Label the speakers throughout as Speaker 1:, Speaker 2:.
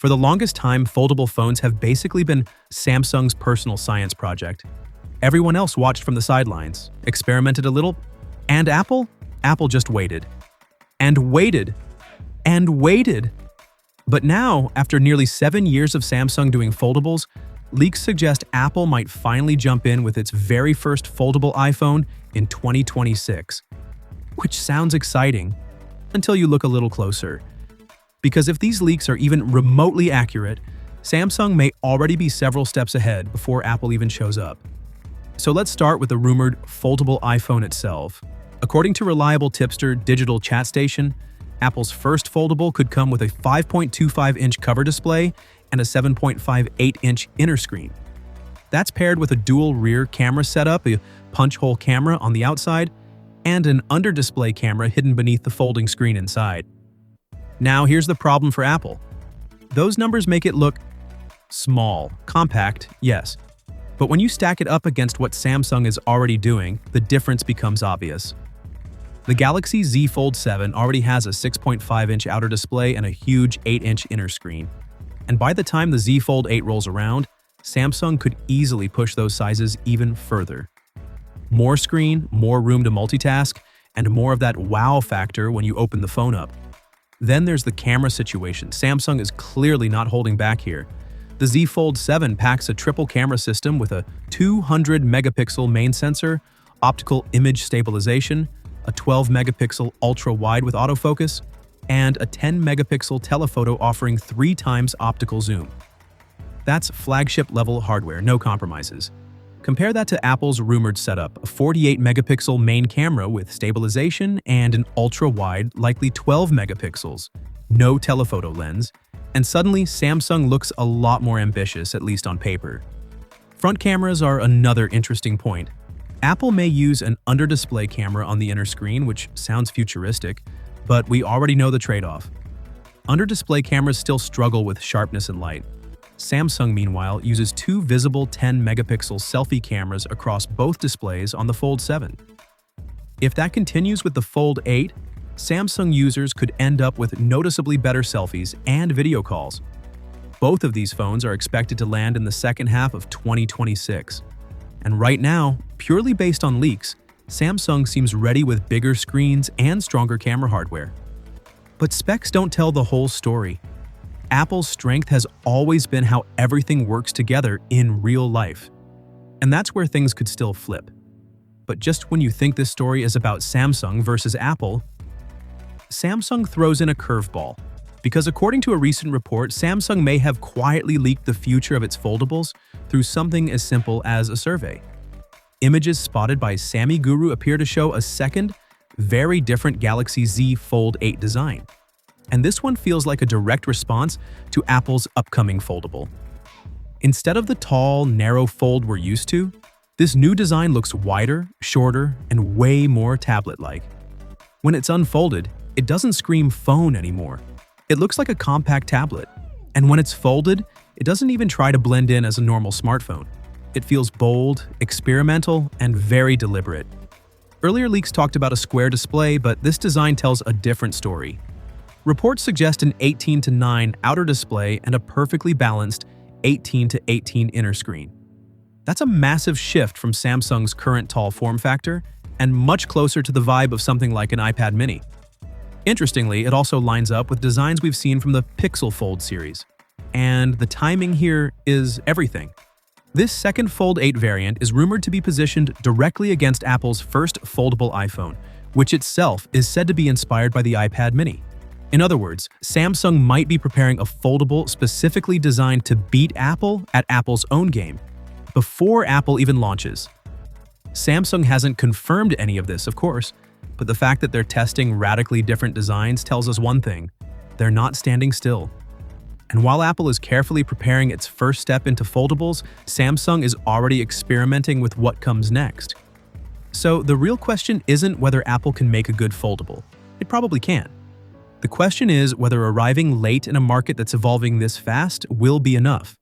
Speaker 1: For the longest time, foldable phones have basically been Samsung's personal science project. Everyone else watched from the sidelines, experimented a little, and Apple just waited. And waited. And waited. But now, after nearly 7 years of Samsung doing foldables, leaks suggest Apple might finally jump in with its very first foldable iPhone in 2026. Which sounds exciting, until you look a little closer. Because if these leaks are even remotely accurate, Samsung may already be several steps ahead before Apple even shows up. So let's start with the rumored foldable iPhone itself. According to reliable tipster Digital Chat Station, Apple's first foldable could come with a 5.25-inch cover display and a 7.58-inch inner screen. That's paired with a dual rear camera setup, a punch-hole camera on the outside, and an under-display camera hidden beneath the folding screen inside. Now here's the problem for Apple. Those numbers make it look small, compact, yes. But when you stack it up against what Samsung is already doing, the difference becomes obvious. The Galaxy Z Fold 7 already has a 6.5-inch outer display and a huge 8-inch inner screen. And by the time the Z Fold 8 rolls around, Samsung could easily push those sizes even further. More screen, more room to multitask, and more of that wow factor when you open the phone up. Then there's the camera situation. Samsung is clearly not holding back here. The Z Fold 7 packs a triple camera system with a 200-megapixel main sensor, optical image stabilization, a 12-megapixel ultra-wide with autofocus, and a 10-megapixel telephoto offering 3 times optical zoom. That's flagship-level hardware, no compromises. Compare that to Apple's rumored setup, a 48-megapixel main camera with stabilization and an ultra-wide, likely 12 megapixels, no telephoto lens, and suddenly Samsung looks a lot more ambitious, at least on paper. Front cameras are another interesting point. Apple may use an under-display camera on the inner screen, which sounds futuristic, but we already know the trade-off. Under-display cameras still struggle with sharpness and light. Samsung, meanwhile, uses 2 visible 10-megapixel selfie cameras across both displays on the Fold 7. If that continues with the Fold 8, Samsung users could end up with noticeably better selfies and video calls. Both of these phones are expected to land in the second half of 2026. And right now, purely based on leaks, Samsung seems ready with bigger screens and stronger camera hardware. But specs don't tell the whole story. Apple's strength has always been how everything works together in real life. And that's where things could still flip. But just when you think this story is about Samsung versus Apple, Samsung throws in a curveball. Because according to a recent report, Samsung may have quietly leaked the future of its foldables through something as simple as a survey. Images spotted by Sammy Guru appear to show a second, very different Galaxy Z Fold 8 design. And this one feels like a direct response to Apple's upcoming foldable. Instead of the tall, narrow fold we're used to, this new design looks wider, shorter, and way more tablet-like. When it's unfolded, it doesn't scream phone anymore. It looks like a compact tablet. And when it's folded, it doesn't even try to blend in as a normal smartphone. It feels bold, experimental, and very deliberate. Earlier leaks talked about a square display, but this design tells a different story. Reports suggest an 18:9 outer display and a perfectly balanced 18:18 inner screen. That's a massive shift from Samsung's current tall form factor and much closer to the vibe of something like an iPad mini. Interestingly, it also lines up with designs we've seen from the Pixel Fold series. And the timing here is everything. This second Fold 8 variant is rumored to be positioned directly against Apple's first foldable iPhone, which itself is said to be inspired by the iPad mini. In other words, Samsung might be preparing a foldable specifically designed to beat Apple at Apple's own game, before Apple even launches. Samsung hasn't confirmed any of this, of course, but the fact that they're testing radically different designs tells us one thing: they're not standing still. And while Apple is carefully preparing its first step into foldables, Samsung is already experimenting with what comes next. So the real question isn't whether Apple can make a good foldable. It probably can. The question is whether arriving late in a market that's evolving this fast will be enough.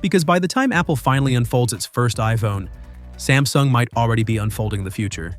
Speaker 1: Because by the time Apple finally unfolds its first iPhone, Samsung might already be unfolding the future.